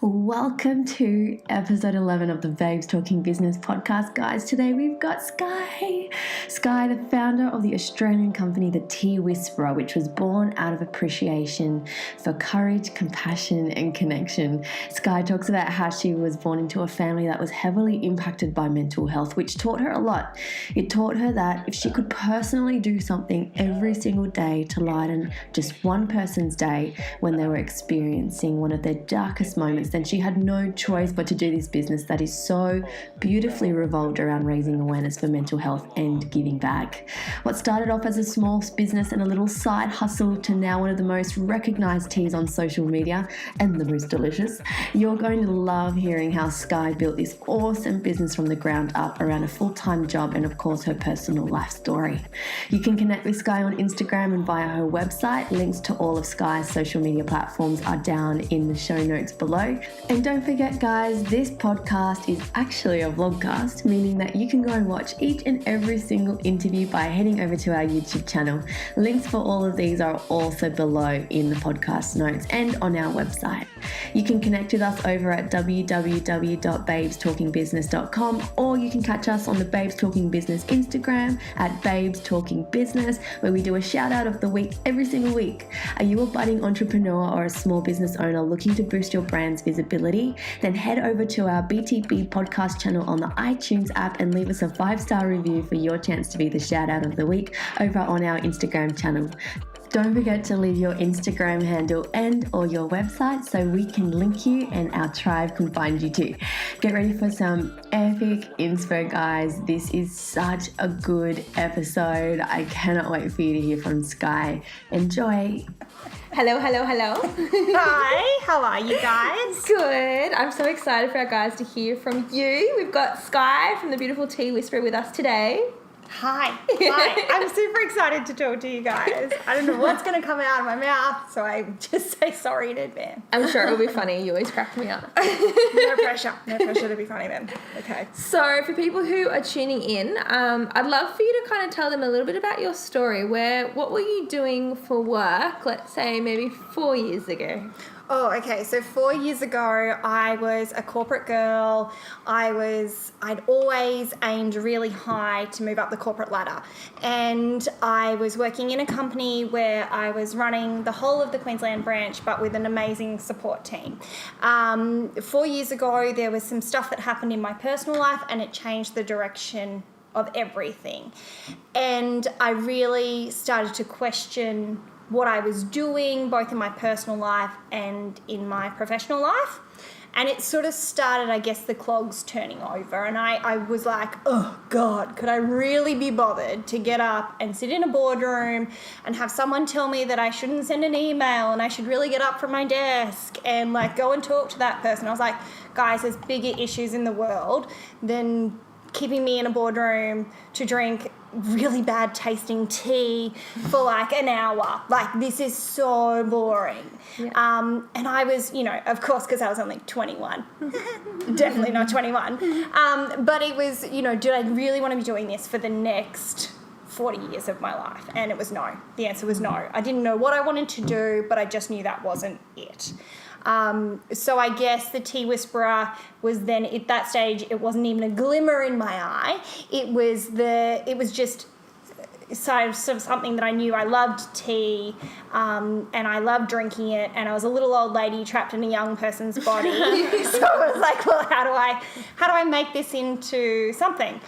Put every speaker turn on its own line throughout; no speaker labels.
Welcome to episode 11 of the Babes Talking Business podcast, guys. Today we've got Skye. Skye, the founder of the Australian company, The Tea Whisperer, which was born out of appreciation for courage, compassion, and connection. Skye talks about how she was born into a family that was heavily impacted by mental health, which taught her a lot. It taught her that if she could personally do something every single day to lighten just one person's day when they were experiencing one of their darkest moments, then she had no choice but to do this business that is so beautifully revolved around raising awareness for mental health and giving back. What started off as a small business and a little side hustle to now one of the most recognized teas on social media and the most delicious. You're going to love hearing how Skye built this awesome business from the ground up around a full-time job and of course her personal life story. You can connect with Skye on Instagram and via her website. Links to all of Skye's social media platforms are down in the show notes below. And don't forget, guys, this podcast is actually a vlogcast, meaning that you can go and watch each and every single interview by heading over to our YouTube channel. Links for all of these are also below in the podcast notes and on our website. You can connect with us over at www.babestalkingbusiness.com, or you can catch us on the Babes Talking Business Instagram at Babes Talking Business, where we do a shout out of the week every single week. Are you a budding entrepreneur or a small business owner looking to boost your brand's visibility? Then head over to our BTB podcast channel on the iTunes app and leave us a 5-star review for your chance to be the shout out of the week over on our Instagram channel. Don't forget to leave your Instagram handle and or your website so we can link you and our tribe can find you too. Get ready for some epic inspo, guys. This is such a good episode. I cannot wait for you to hear from Skye. Enjoy.
Hello.
Hi, how are you guys?
Good. I'm so excited for our guys to hear from you. We've got Skye from the beautiful Tea Whisperer with us today.
Hi. I'm super excited to talk to you guys. I don't know what's going to come out of my mouth, so I just say sorry in advance.
I'm sure it'll be funny. You always crack me up.
No pressure to be funny then. Okay.
So for people who are tuning in, I'd love for you to kind of tell them a little bit about your story. What were you doing for work, let's say maybe 4 years ago?
Oh, okay. So 4 years ago, I was a corporate girl. I'd always aimed really high to move up the corporate ladder. And I was working in a company where I was running the whole of the Queensland branch, but with an amazing support team. 4 years ago, there was some stuff that happened in my personal life and it changed the direction of everything. And I really started to question what I was doing, both in my personal life and in my professional life. And it sort of started, I guess, the clogs turning over. And I was like, oh, God, could I really be bothered to get up and sit in a boardroom and have someone tell me that I shouldn't send an email and I should really get up from my desk and, like, go and talk to that person? I was like, guys, there's bigger issues in the world than keeping me in a boardroom to drink really bad tasting tea for like an hour. Like, this is so boring. Yeah. And I was, of course, because I was only 21, definitely not 21. But it was, did I really want to be doing this for the next 40 years of my life? And it was no. The answer was no. I didn't know what I wanted to do, but I just knew that wasn't it. So I guess the Tea Whisperer was then, at that stage, it wasn't even a glimmer in my eye. It was just sort of something that I knew. I loved tea, and I loved drinking it, and I was a little old lady trapped in a young person's body. So I was like, well, how do I make this into something?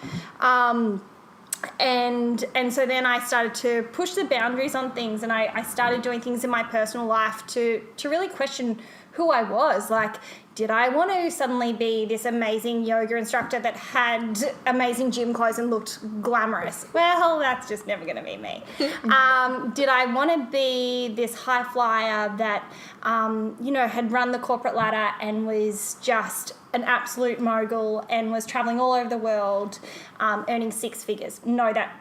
And so then I started to push the boundaries on things, and I started doing things in my personal life to really question who I was. Like, did I want to suddenly be this amazing yoga instructor that had amazing gym clothes and looked glamorous? Well, that's just never going to be me. Did I want to be this high flyer that, had run the corporate ladder and was just an absolute mogul and was traveling all over the world, earning 6 figures? No, that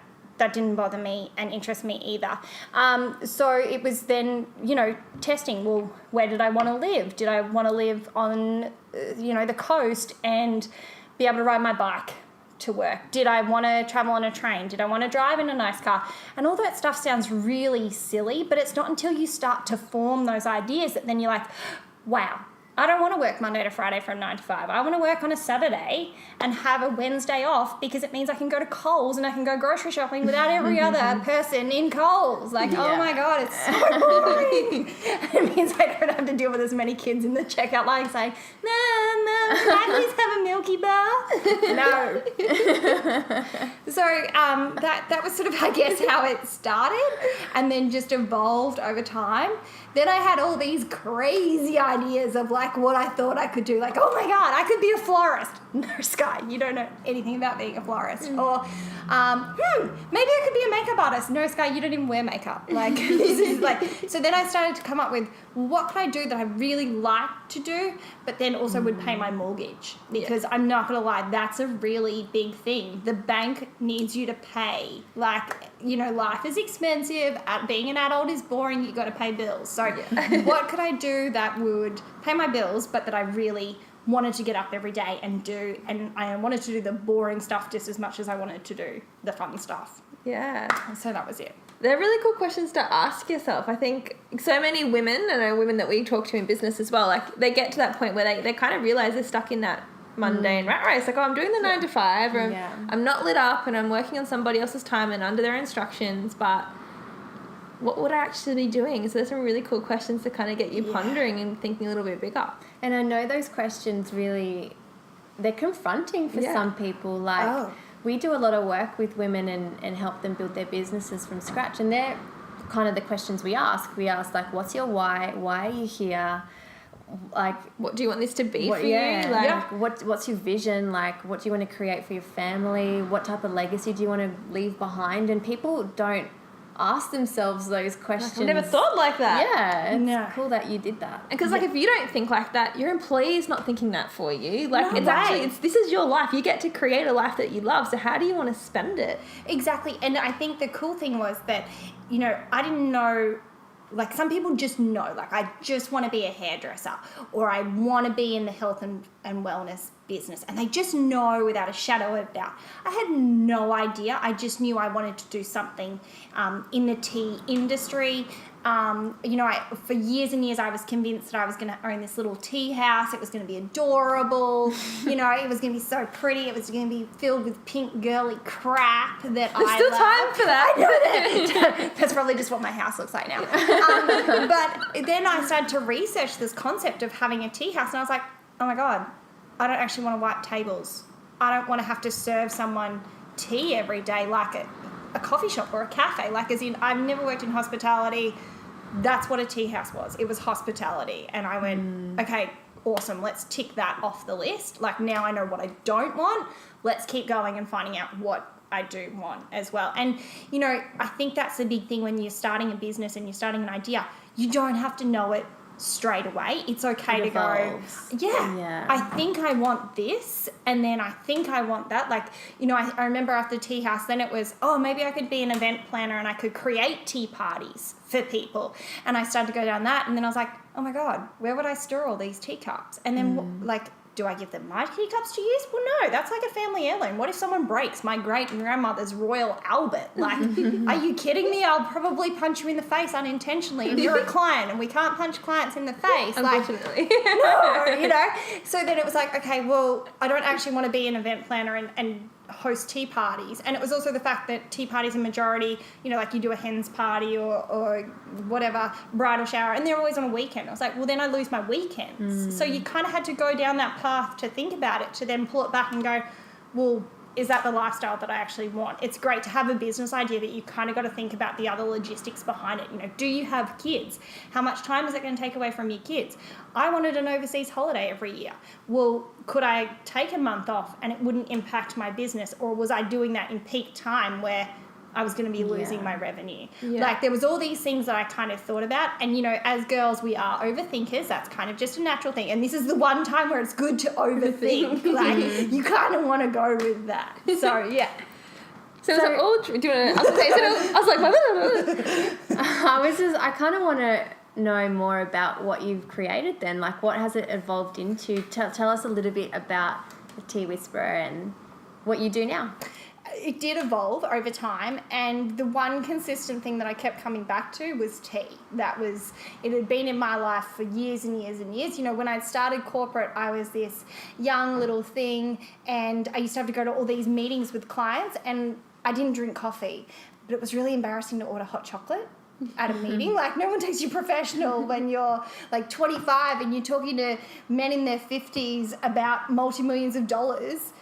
didn't bother me and interest me either. So it was then, testing. Well, where did I want to live? Did I want to live on, the coast and be able to ride my bike to work? Did I want to travel on a train? Did I want to drive in a nice car? And all that stuff sounds really silly, but it's not until you start to form those ideas that then you're like, wow, I don't want to work Monday to Friday from 9 to 5. I want to work on a Saturday and have a Wednesday off because it means I can go to Coles and I can go grocery shopping without every other person in Coles. Like, oh my God, it's so boring. It means I don't have to deal with as many kids in the checkout line saying, Mom, can I please have a Milky Bar? No. So that was sort of, I guess, how it started and then just evolved over time. Then I had all these crazy ideas of like what I thought I could do. Like, oh my God, I could be a florist. No, Skye, you don't know anything about being a florist. Or, maybe I could be a makeup artist. No, Skye, you don't even wear makeup. Like, this is like, so then I started to come up with what could I do that I really like to do, but then also would pay my mortgage. Because I'm not going to lie, that's a really big thing. The bank needs you to pay. Like, you know, life is expensive. Being an adult is boring. You got to pay bills. So what could I do that would pay my bills, but that I really wanted to get up every day and do, and I wanted to do the boring stuff just as much as I wanted to do the fun stuff.
Yeah.
So that was it.
They're really cool questions to ask yourself. I think so many women, and women that we talk to in business as well, like they get to that point where they kind of realise they're stuck in that mundane rat race. Like, oh, I'm doing the 9 to 5, or I'm not lit up and I'm working on somebody else's time and under their instructions, but what would I actually be doing? So there's some really cool questions to kind of get you pondering and thinking a little bit bigger.
And I know those questions really, they're confronting for some people. Like, we do a lot of work with women and help them build their businesses from scratch. And they're kind of the questions we ask. We ask, like, what's your why? Why are you here? Like,
what do you want this to be for you?
Like, what's your vision? Like, what do you want to create for your family? What type of legacy do you want to leave behind? And people don't ask themselves those questions.
I've never thought like that.
Yeah, it's cool that you did that.
Because like if you don't think like that, your employee's not thinking that for you. Like this is your life. You get to create a life that you love. So how do you want to spend it?
Exactly. And I think the cool thing was that, you know, I didn't know. Like, some people just know, like, I just want to be a hairdresser, or I want to be in the health and wellness business, and they just know without a shadow of doubt. I had no idea. I just knew I wanted to do something in the tea industry. You know, for years and years, I was convinced that I was going to own this little tea house. It was going to be adorable. You know, it was going to be so pretty. It was going to be filled with pink girly crap that
There's still time for that.
I know that. That's probably just what my house looks like now. But then I started to research this concept of having a tea house, and I was like, oh my God, I don't actually want to wipe tables. I don't want to have to serve someone tea every day like a coffee shop or a cafe. Like, as in, I've never worked in hospitality. That's what a tea house was. It was hospitality. And I went, okay, awesome. Let's tick that off the list. Like, now I know what I don't want. Let's keep going and finding out what I do want as well. And, you know, I think that's the big thing when you're starting a business and you're starting an idea. You don't have to know it straight away. It's okay to
evolves.
Go, I think I want this, and then I think I want that. Like, you know, I remember after Tea House, then it was, oh, maybe I could be an event planner and I could create tea parties for people. And I started to go down that, and then I was like, oh my God, where would I store all these teacups? And then like, do I give them my teacups to use? Well, no, that's like a family heirloom. What if someone breaks my great-grandmother's Royal Albert? Like, are you kidding me? I'll probably punch you in the face unintentionally if you're a client, and we can't punch clients in the face.
Unfortunately.
Like, no, you know? So then it was like, okay, well, I don't actually want to be an event planner and host tea parties. And it was also the fact that tea parties are majority, you know, like you do a hen's party or whatever, bridal shower, and they're always on a weekend. I was like, well, then I lose my weekends. So you kind of had to go down that path to think about it, to then pull it back and go, well, is that the lifestyle that I actually want? It's great to have a business idea, but you kind of got to think about the other logistics behind it. You know, do you have kids? How much time is it going to take away from your kids? I wanted an overseas holiday every year. Well, could I take a month off and it wouldn't impact my business? Or was I doing that in peak time where I was going to be losing my revenue? Like, there was all these things that I kind of thought about. And, you know, as girls, we are overthinkers. That's kind of just a natural thing. And this is the one time where it's good to overthink. Like, you kind of want to go with that. So, yeah.
So was it all true? Do you want to say something? I was like,
I kind of want to know more about what you've created then. Like, what has it evolved into? Tell us a little bit about the Tea Whisperer and what you do now.
it did evolve over time, and the one consistent thing that I kept coming back to was tea. It had been in my life for years and years and years. You know, when I started corporate, I was this young little thing, and I used to have to go to all these meetings with clients, and I didn't drink coffee, but it was really embarrassing to order hot chocolate at a meeting. Like, no one takes you professional when you're like 25 and you're talking to men in their 50s about multi-millions of dollars.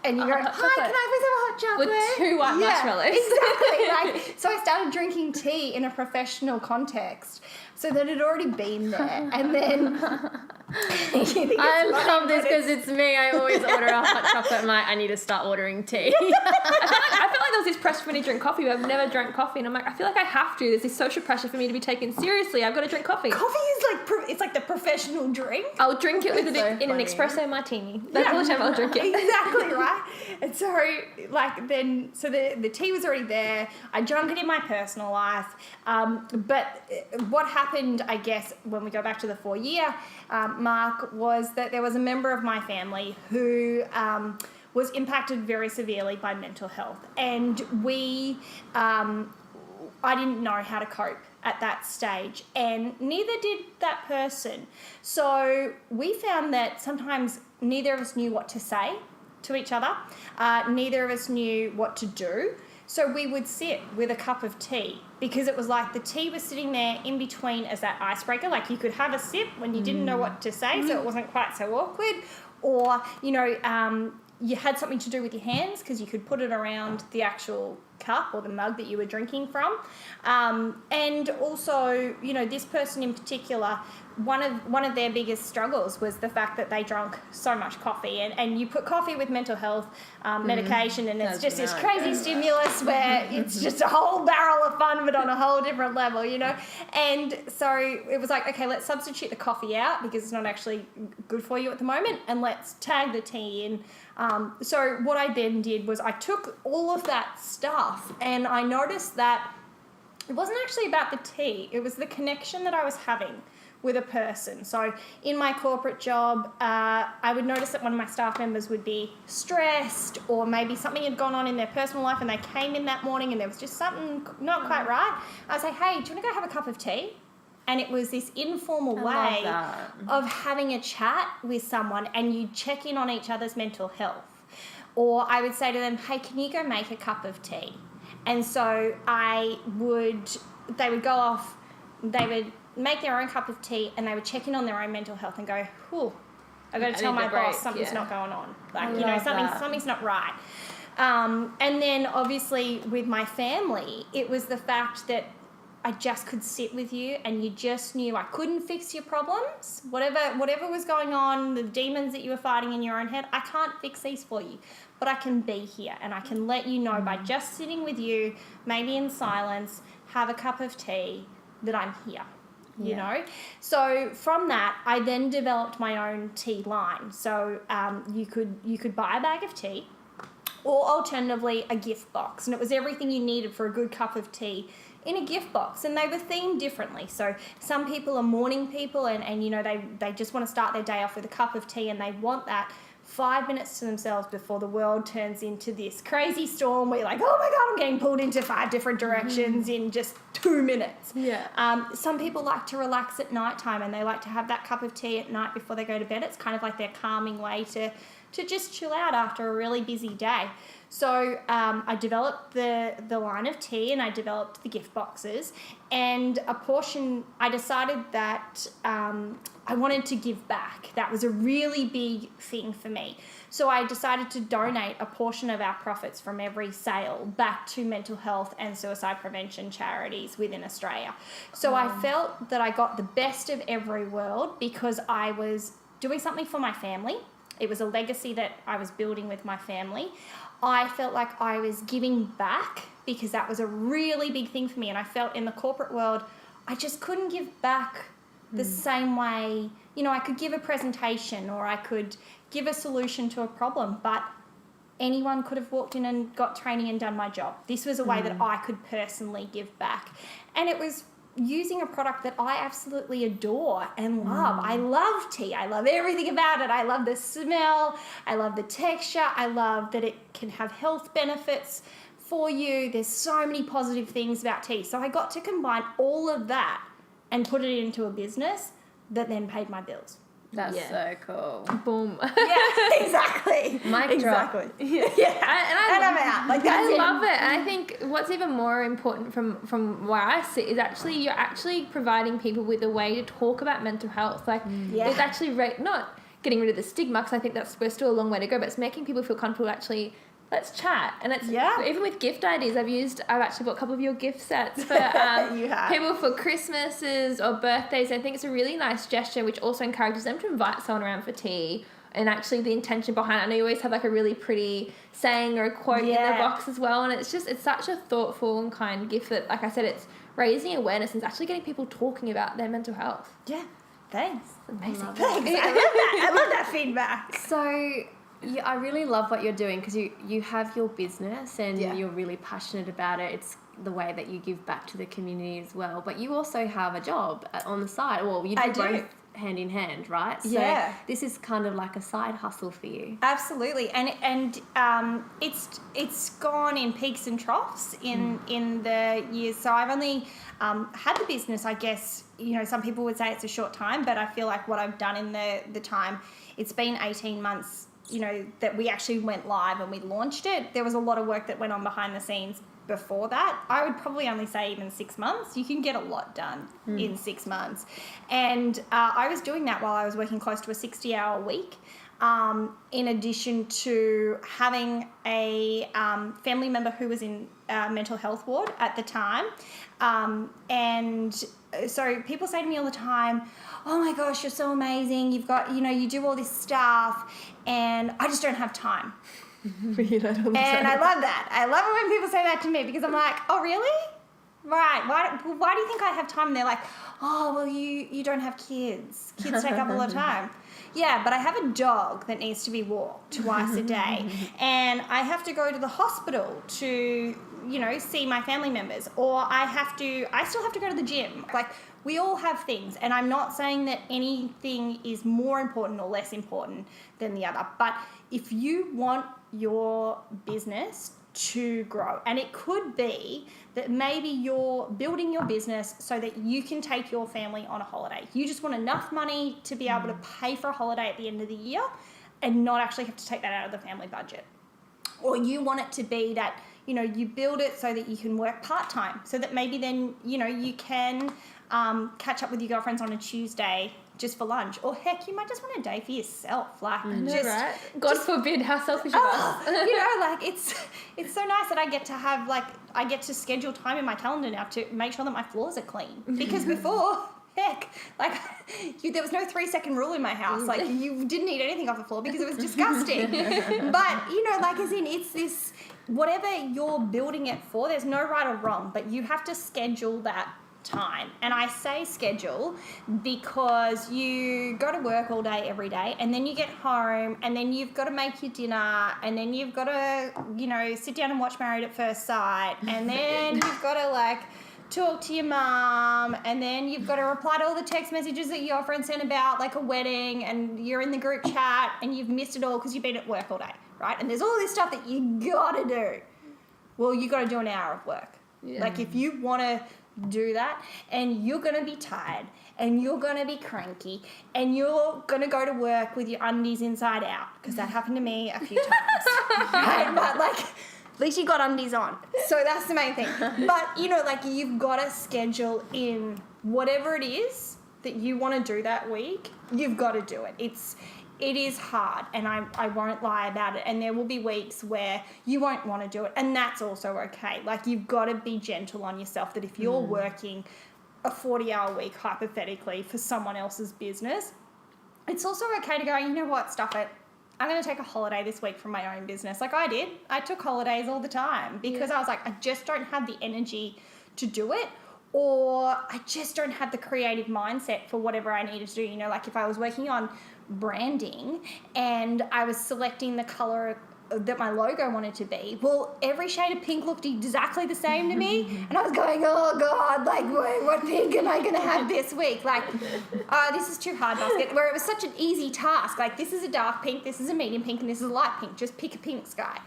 And you go, hi, can I please have a hot chocolate?
With 2 white marshmallows.
Exactly. So I started drinking tea in a professional context. So that had already been there. And then...
I love this because it's me. I always order a hot chocolate. I'm like, I need to start ordering tea.
I feel like there was this pressure for me to drink coffee, but I've never drank coffee. And I'm like, I feel like I have to. There's this social pressure for me to be taken seriously. I've got to drink coffee.
Coffee is like, it's like the professional drink.
I'll drink it with in an espresso martini. That's all the time I'll drink it.
Exactly, right? And so, like, then, so the tea was already there. I drank it in my personal life. But what happened, I guess, when we go back to the 4-year mark, was that there was a member of my family who was impacted very severely by mental health. And I didn't know how to cope at that stage, and neither did that person. So we found that sometimes neither of us knew what to say to each other. Neither of us knew what to do. So we would sit with a cup of tea, because it was like the tea was sitting there in between as that icebreaker. Like, you could have a sip when you didn't know what to say, so it wasn't quite so awkward. Or, you know, you had something to do with your hands, because you could put it around the actual cup or the mug that you were drinking from. And also, you know, this person in particular, one of their biggest struggles was the fact that they drank so much coffee, and you put coffee with mental health medication, and it's just this crazy stimulus where it's just a whole barrel of fun, but on a whole different level, you know. And so it was like, okay, let's substitute the coffee out because it's not actually good for you at the moment, and let's tag the tea in. So what I then did was I took all of that stuff, and I noticed that it wasn't actually about the tea, it was the connection that I was having with a person. So in my corporate job, I would notice that one of my staff members would be stressed, or maybe something had gone on in their personal life and they came in that morning and there was just something not quite right. I would say, hey, do you want to go have a cup of tea? And it was this informal way of having a chat with someone, and you check in on each other's mental health. Or I would say to them, hey, can you go make a cup of tea? And so they would go off, they would make their own cup of tea, and they would check in on their own mental health and go, whew, I've got to tell my boss something's not going on. Like, you know, something's not right. And then obviously with my family, it was the fact that I just could sit with you, and you just knew I couldn't fix your problems. Whatever was going on, the demons that you were fighting in your own head, I can't fix these for you. But I can be here, and I can let you know by just sitting with you, maybe in silence, have a cup of tea, that I'm here. You know? So from that, I then developed my own tea line. So you could buy a bag of tea, or alternatively a gift box. And it was everything you needed for a good cup of tea in a gift box, and they were themed differently. So some people are morning people, and you know, they just want to start their day off with a cup of tea, and they want that 5 minutes to themselves before the world turns into this crazy storm where you're like, oh my God, I'm getting pulled into 5 different directions in just 2 minutes. Some people like to relax at nighttime, and they like to have that cup of tea at night before they go to bed. It's kind of like their calming way to just chill out after a really busy day. So I developed the line of tea, and I developed the gift boxes, and I decided that I wanted to give back. That was a really big thing for me. So I decided to donate a portion of our profits from every sale back to mental health and suicide prevention charities within Australia. So I felt that I got the best of every world, because I was doing something for my family. It was a legacy that I was building with my family. I felt like I was giving back, because that was a really big thing for me. And I felt in the corporate world, I just couldn't give back the same way. You know, I could give a presentation, or I could give a solution to a problem, but anyone could have walked in and got training and done my job. This was a way that I could personally give back. And it was using a product that I absolutely adore and love. I love tea. I love everything about it. I love the smell. I love the texture. I love that it can have health benefits for you. There's so many positive things about tea. So I got to combine all of that and put it into a business that then paid my bills.
That's so cool.
Boom.
Yeah, exactly.
Mic drop.
Exactly. Yeah. And I'm out. Like, that's
I love it. And I think what's even more important from where I sit is actually you're actually providing people with a way to talk about mental health. Like, it's actually not getting rid of the stigma, because I think we're still a long way to go, but it's making people feel comfortable actually, let's chat. And it's even with gift ideas, I've actually bought a couple of your gift sets for people for Christmases or birthdays. I think it's a really nice gesture, which also encourages them to invite someone around for tea. And actually the intention behind it, I know you always have like a really pretty saying or a quote in the box as well. And it's such a thoughtful and kind gift that, like I said, it's raising awareness and it's actually getting people talking about their mental health.
Yeah. Thanks.
Amazing.
Thanks. I love that. I love that feedback.
So yeah, I really love what you're doing, because you have your business and you're really passionate about it. It's the way that you give back to the community as well. But you also have a job on the side. Well, you do both hand in hand, right? So this is kind of like a side hustle for you.
Absolutely. And it's gone in peaks and troughs in the years. So I've only had the business, I guess, some people would say it's a short time, but I feel like what I've done in the time, it's been 18 months, that we actually went live and we launched it. There was a lot of work that went on behind the scenes before that. I would probably only say even 6 months. You can get a lot done in 6 months. And I was doing that while I was working close to a 60-hour week, in addition to having a family member who was in mental health ward at the time. And so people say to me all the time, oh my gosh, you're so amazing. You've got, you do all this stuff, and I just don't have time. And I love that. I love it when people say that to me, because I'm like, oh, really? Right. Why do you think I have time? And they're like, oh, well, you don't have kids. Kids take up a lot of time. Yeah, but I have a dog that needs to be walked twice a day, and I have to go to the hospital to, see my family members, or I still have to go to the gym. Like, we all have things, and I'm not saying that anything is more important or less important than the other, but if you want your business to grow, and it could be that maybe you're building your business so that you can take your family on a holiday. You just want enough money to be able to pay for a holiday at the end of the year and not actually have to take that out of the family budget. Or you want it to be that, you build it so that you can work part-time, so that maybe then, you can catch up with your girlfriends on a Tuesday just for lunch, or heck, you might just want a day for yourself. Like,
right? God forbid, how selfish of us.
It's so nice that I get to schedule time in my calendar now to make sure that my floors are clean. Because before, heck, there was no 3-second rule in my house. Like, you didn't eat anything off the floor because it was disgusting. But, it's this, whatever you're building it for, there's no right or wrong, but you have to schedule that time. And I say schedule because you go to work all day every day, and then you get home, and then you've got to make your dinner, and then you've got to sit down and watch Married at First Sight, and then you've got to talk to your mum, and then you've got to reply to all the text messages that your friend sent about a wedding, and you're in the group chat and you've missed it all because you've been at work all day, right? And there's all this stuff that you gotta do. Well, you gotta do an hour of work. If you want to do that, and you're going to be tired, and you're going to be cranky, and you're going to go to work with your undies inside out, because that happened to me a few times. Right? But at least you got undies on, so that's the main thing. But you've got to schedule in whatever it is that you want to do that week. You've got to do it. It is hard, and I won't lie about it, and there will be weeks where you won't want to do it, and that's also okay. You've got to be gentle on yourself, that if you're working a 40-hour week, hypothetically, for someone else's business, it's also okay to go, you know what, stuff it. I'm going to take a holiday this week from my own business. I did. I took holidays all the time because I was I just don't have the energy to do it, or I just don't have the creative mindset for whatever I needed to do. If I was working on branding and I was selecting the color that my logo wanted to be. Well, every shade of pink looked exactly the same to me, and I was going, oh God, like what pink am I going to have this week? Like, oh, this is too hard, basket. Where it was such an easy task. Like, this is a dark pink, this is a medium pink, and this is a light pink. Just pick a pink, Skye.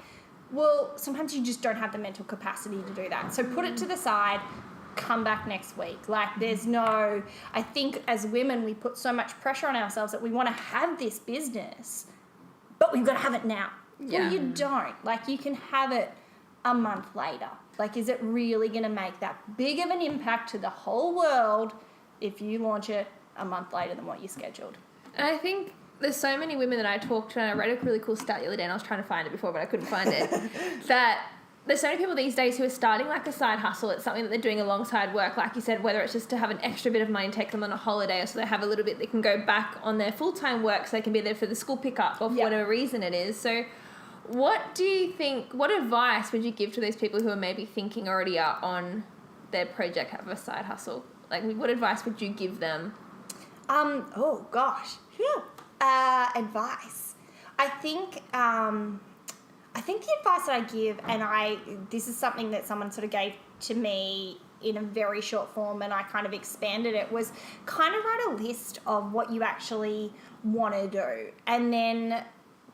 Well, sometimes you just don't have the mental capacity to do that. So put it to the side. Come back next week. Like, there's no, I think as women we put so much pressure on ourselves that we want to have this business, but we've got to have it now. Well, you don't. Like, you can have it a month later. Like, is it really going to make that big of an impact to the whole world if you launch it a month later than what you scheduled?
And I think there's so many women that I talked to, and I read a really cool stat the other day, and I was trying to find it before, but I couldn't find it, that there's so many people these days who are starting like a side hustle. It's something that they're doing alongside work, like you said, whether it's just to have an extra bit of money, take them on a holiday, or so they have a little bit, they can go back on their full-time work so they can be there for the school pickup or for whatever reason it is. So what do you think, what advice would you give to those people who are maybe thinking already are on their project, have a side hustle? Like, what advice would you give them?
Oh gosh. Advice. I think the advice that I give, and this is something that someone sort of gave to me in a very short form, and I kind of expanded it, was kind of write a list of what you actually want to do, and then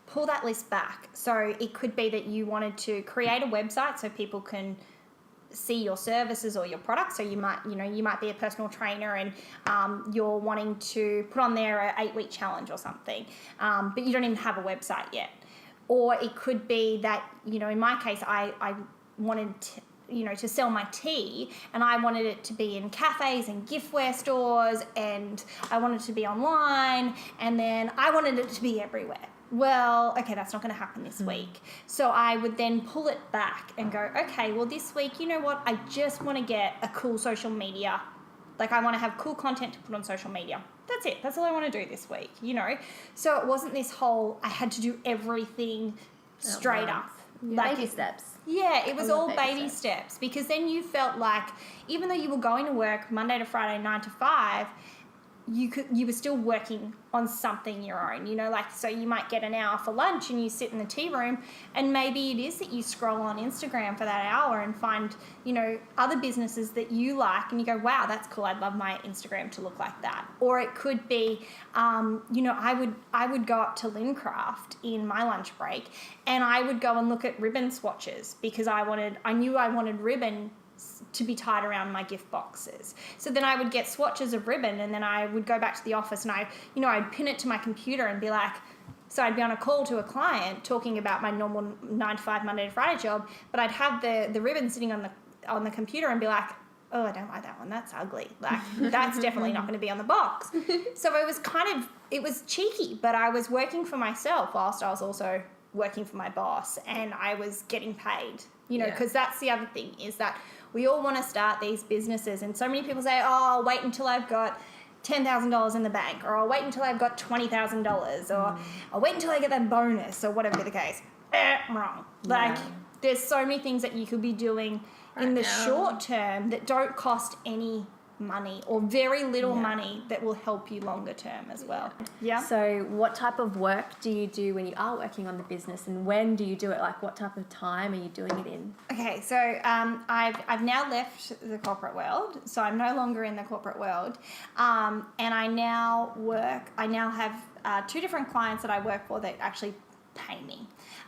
pull that list back. So it could be that you wanted to create a website so people can see your services or your products. So you might be a personal trainer, and you're wanting to put on there an 8-week challenge or something, but you don't even have a website yet. Or it could be that, in my case, I wanted to sell my tea, and I wanted it to be in cafes and giftware stores, and I wanted it to be online, and then I wanted it to be everywhere. Well, okay, that's not going to happen this week. So I would then pull it back and go, okay, well, this week, you know what? I just want to get a cool social media. Like, I want to have cool content to put on social media. That's it. That's all I want to do this week, So it wasn't this whole, I had to do everything straight up.
Like, baby steps.
Yeah, it was all baby steps, because then you felt like, even though you were going to work Monday to Friday, 9 to 5, you were still working on something your own, so you might get an hour for lunch and you sit in the tea room, and maybe it is that you scroll on Instagram for that hour and find, other businesses that you like, and you go, wow, that's cool, I'd love my Instagram to look like that. Or it could be, I would go up to Lincraft in my lunch break, and I would go and look at ribbon swatches, because I knew I wanted ribbon to be tied around my gift boxes. So then I would get swatches of ribbon, and then I would go back to the office, and I'd pin it to my computer and be like, so I'd be on a call to a client talking about my normal 9 to 5 Monday to Friday job, but I'd have the ribbon sitting on the computer and be like, oh, I don't like that one, that's ugly. Like, that's definitely not going to be on the box. So it was cheeky, but I was working for myself whilst I was also working for my boss, and I was getting paid, because that's the other thing, is that we all want to start these businesses, and so many people say, oh, I'll wait until I've got $10,000 in the bank, or I'll wait until I've got $20,000, or I'll wait until I get that bonus, or whatever the case. Wrong. Like, there's so many things that you could be doing in the short term that don't cost any money, or very little money, that will help you longer term as well. Yeah.
So what type of work do you do when you are working on the business, and when do you do it? Like, what type of time are you doing it in?
Okay, so I've now left the corporate world, so I'm no longer in the corporate world, and I now have 2 different clients that I work for that actually pay me,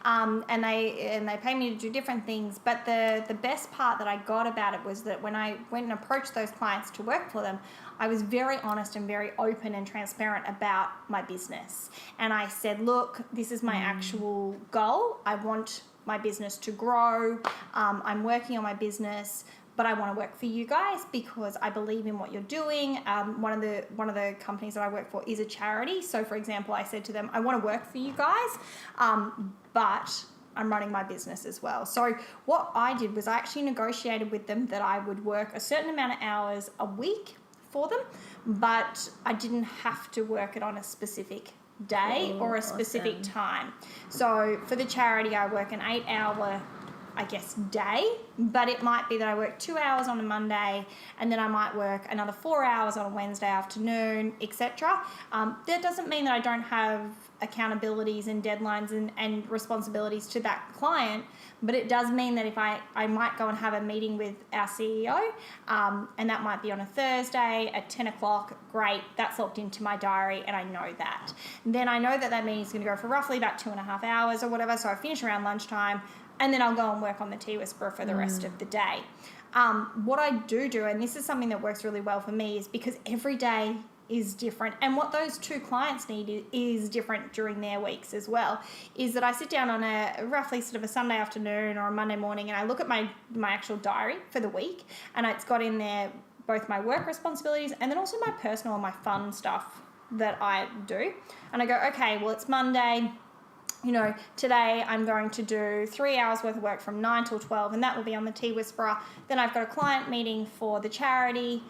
and they pay me to do different things. But the best part that I got about it was that when I went and approached those clients to work for them, I was very honest and very open and transparent about my business, and I said, look, this is my actual goal. I want my business to grow. I'm working on my business, but I want to work for you guys because I believe in what you're doing. One of the companies that I work for is a charity. So, for example, I said to them, I want to work for you guys, but I'm running my business as well. So what I did was I actually negotiated with them that I would work a certain amount of hours a week for them, but I didn't have to work it on a specific day or a specific time. So for the charity, I work an 8-hour day, but it might be that I work 2 hours on a Monday, and then I might work another 4 hours on a Wednesday afternoon, etc. That doesn't mean that I don't have accountabilities and deadlines and responsibilities to that client. But it does mean that if I might go and have a meeting with our CEO, and that might be on a Thursday at 10 o'clock, great, that's locked into my diary and I know that. Then I know that that meeting is going to go for roughly about 2.5 hours or whatever, so I finish around lunchtime, and then I'll go and work on the Tea Whisperer for the rest of the day. What I do, and this is something that works really well for me, is because every day is different, and what those two clients need is different during their weeks as well, is that I sit down on a roughly sort of a Sunday afternoon or a Monday morning and I look at my actual diary for the week, and it's got in there both my work responsibilities and then also my personal and my fun stuff that I do. And I go, okay, well, it's Monday, you know, today I'm going to do 3 hours worth of work from 9 till 12, and that will be on the Tea Whisperer. Then I've got a client meeting for the charity,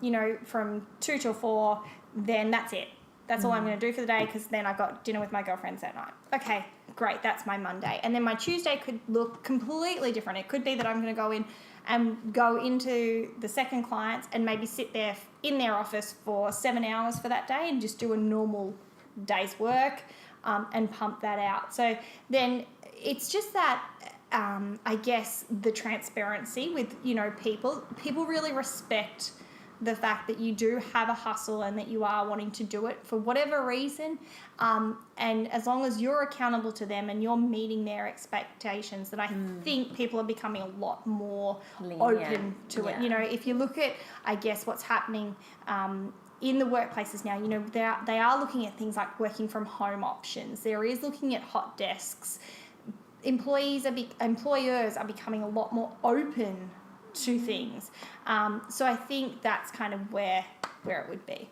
you know, from 2 till 4. Then that's it. That's all I'm going to do for the day, because then I've got dinner with my girlfriends that night. Okay, great. That's my Monday. And then my Tuesday could look completely different. It could be that I'm going to go in and go into the second clients and maybe sit there in their office for 7 hours for that day and just do a normal day's work. And pump that out. So then it's just that, I guess, the transparency with, you know, people really respect the fact that you do have a hustle and that you are wanting to do it for whatever reason. And as long as you're accountable to them and you're meeting their expectations, then I think people are becoming a lot more open to it. You know, if you look at, I guess, what's happening in the workplaces now, you know, they are looking at things like working from home options. There is looking at hot desks. Employers are becoming a lot more open to things. So I think that's kind of where it would be.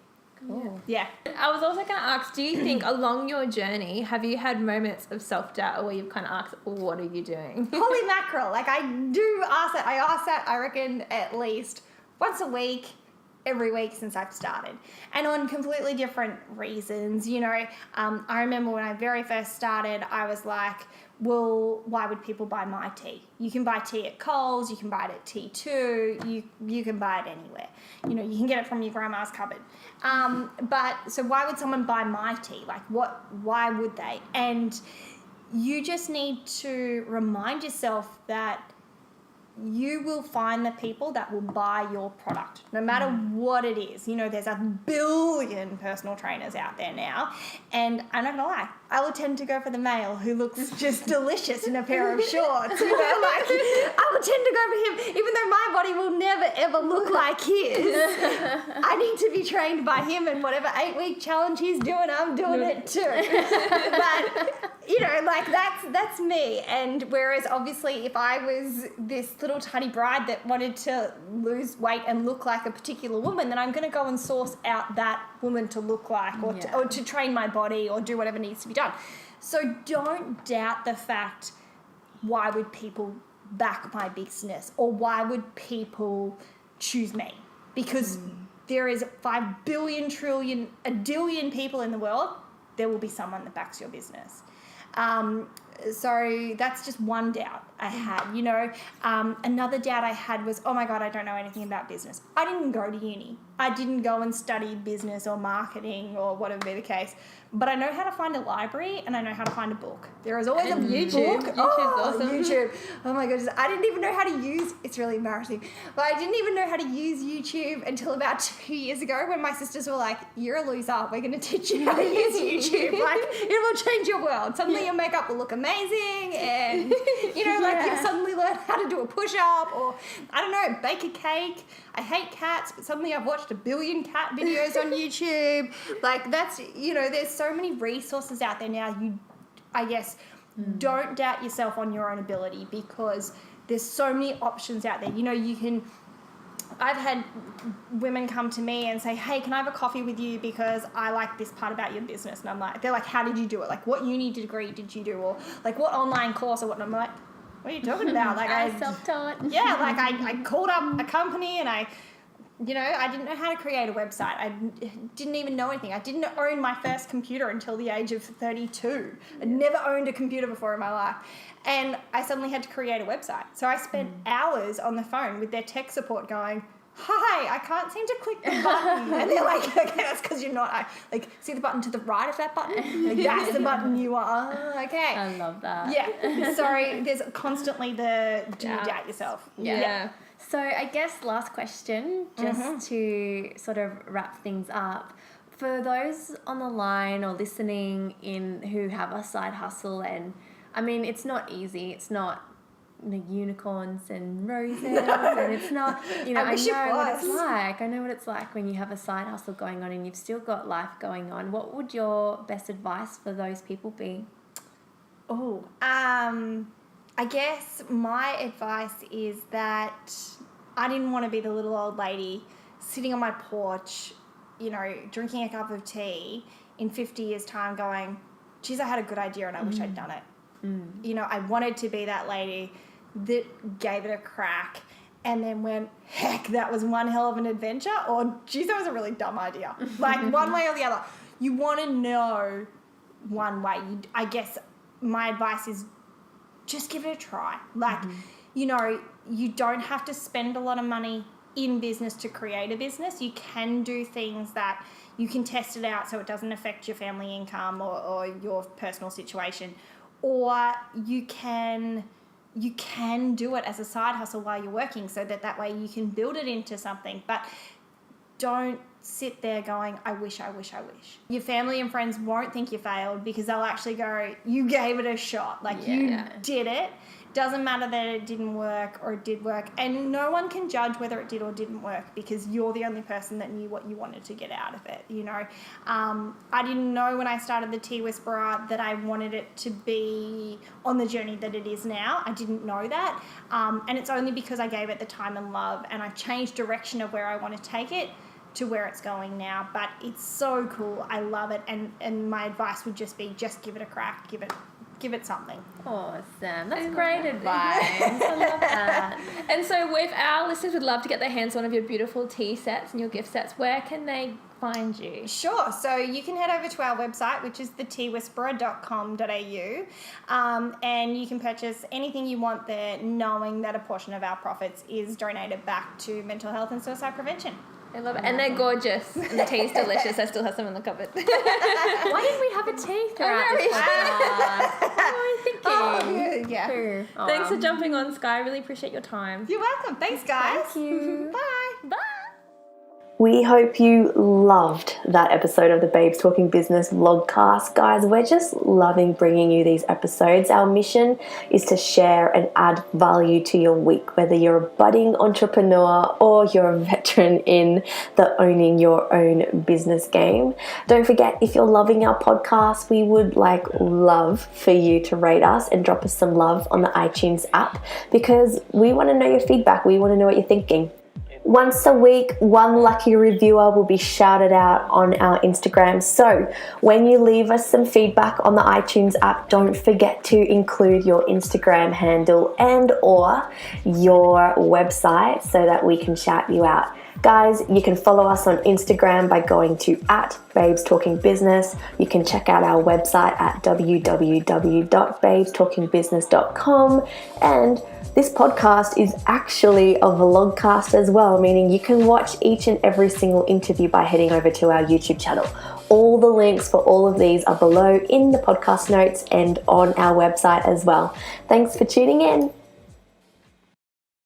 Cool.
Yeah.
I was also going to ask, do you think along your journey, have you had moments of self-doubt where you've kind of asked, what are you doing?
Holy mackerel. Like, I do ask that. I ask that, I reckon, at least once a week, every week since I've started, and on completely different reasons. You know, I remember when I very first started, I was like, well, why would people buy my tea? You can buy tea at Coles, you can buy it at T2, you can buy it anywhere. You know, you can get it from your grandma's cupboard. But so why would someone buy my tea? Like, why would they? And you just need to remind yourself that you will find the people that will buy your product, no matter what it is. You know, there's 1 billion personal trainers out there now, and I'm not gonna lie, I will tend to go for the male who looks just delicious in a pair of shorts. You know, like, I will tend to go for him, even though my body will never ever look like his. I need to be trained by him, and whatever 8-week challenge he's doing, I'm doing it too. But you know, like, that's me. And whereas obviously if I was this little tiny bride that wanted to lose weight and look like a particular woman, then I'm going to go and source out that woman to look like, or to train my body or do whatever needs to be done. So don't doubt the fact, why would people back my business, or why would people choose me? Because there is 5 billion trillion, a dillion people in the world, there will be someone that backs your business. So that's just one doubt I had, you know. Another doubt I had was, oh my God, I don't know anything about business. I didn't go to uni. I didn't go and study business or marketing or whatever be the case. But I know how to find a library, and I know how to find a book. There is always a
YouTube.
book.
YouTube's awesome.
YouTube. Oh my goodness. I didn't even know how to use, it's really embarrassing, but I didn't even know how to use YouTube until about 2 years ago, when my sisters were like, you're a loser. We're going to teach you how to use YouTube. Like, it will change your world. Suddenly your makeup will look amazing, and, you know, like, you'll suddenly learn how to do a push-up, or, I don't know, bake a cake. I hate cats, but suddenly I've watched 1 billion cat videos on YouTube. Like, that's, you know, there's so many resources out there now. I guess, don't doubt yourself on your own ability, because there's so many options out there. You know, I've had women come to me and say, hey, can I have a coffee with you because I like this part about your business? And they're like, how did you do it? Like, what uni degree did you do? Or like, what online course or what? And I'm like, what are you talking about? Like,
I self-taught.
Yeah, like I called up a company, and I didn't know how to create a website. I didn't even know anything. I didn't own my first computer until the age of 32. I'd never owned a computer before in my life. And I suddenly had to create a website. So I spent hours on the phone with their tech support going, hi, I can't seem to click the button. And they're like, okay, that's because you're not. Like, see the button to the right of that button? Like, that's the button you are. Oh, okay.
I love that.
Yeah. Sorry, there's constantly the do you doubt yourself?
Yeah.
So I guess last question, just to sort of wrap things up. For those on the line or listening in who have a side hustle, and I mean, it's not easy. It's not unicorns and roses, and it's not, I know what it's like. I know what it's like when you have a side hustle going on and you've still got life going on. What would your best advice for those people be?
Oh, I guess my advice is that I didn't want to be the little old lady sitting on my porch, drinking a cup of tea in 50 years' time going, geez, I had a good idea and I wish I'd done it. I wanted to be that lady that gave it a crack and then went, heck, that was one hell of an adventure, or geez, that was a really dumb idea. Like, one way or the other. You want to know one way. I guess my advice is just give it a try. Like, you don't have to spend a lot of money in business to create a business. You can do things that you can test it out so it doesn't affect your family income or your personal situation. Or you can do it as a side hustle while you're working so that way you can build it into something. But don't sit there going, I wish. Your family and friends won't think you failed because they'll actually go, you gave it a shot. Like, you did it. Doesn't matter that it didn't work or it did work. And no one can judge whether it did or didn't work because you're the only person that knew what you wanted to get out of it, I didn't know when I started the Tea Whisperer that I wanted it to be on the journey that it is now. I didn't know that. And it's only because I gave it the time and love and I changed direction of where I want to take it to where it's going now. But it's so cool. I love it. And my advice would just be, just give it a crack. Give it something.
Awesome. That's great advice. I love that.
And so if our listeners would love to get their hands on one of your beautiful tea sets and your gift sets, where can they find you?
Sure. So you can head over to our website, which is theteawhisperer.com.au, and you can purchase anything you want there, knowing that a portion of our profits is donated back to mental health and suicide prevention.
I love it. And they're gorgeous. And the tea's delicious. I still have some in the cupboard.
Why didn't we have a tea throughout this podcast? What were we thinking?
Yeah.
Thanks for jumping on, Skye. I really appreciate your time.
You're welcome. Thanks, guys.
Thank you.
Bye.
Bye.
We hope you loved that episode of the Babes Talking Business vlogcast. Guys, we're just loving bringing you these episodes. Our mission is to share and add value to your week, whether you're a budding entrepreneur or you're a veteran in the owning your own business game. Don't forget, if you're loving our podcast, we would love for you to rate us and drop us some love on the iTunes app because we want to know your feedback. We want to know what you're thinking. Once a week, one lucky reviewer will be shouted out on our Instagram. So when you leave us some feedback on the iTunes app, don't forget to include your Instagram handle and or your website so that we can shout you out. Guys, you can follow us on Instagram by going to @BabesTalkingBusiness. You can check out our website at www.babestalkingbusiness.com. And this podcast is actually a vlogcast as well, meaning you can watch each and every single interview by heading over to our YouTube channel. All the links for all of these are below in the podcast notes and on our website as well. Thanks for tuning in.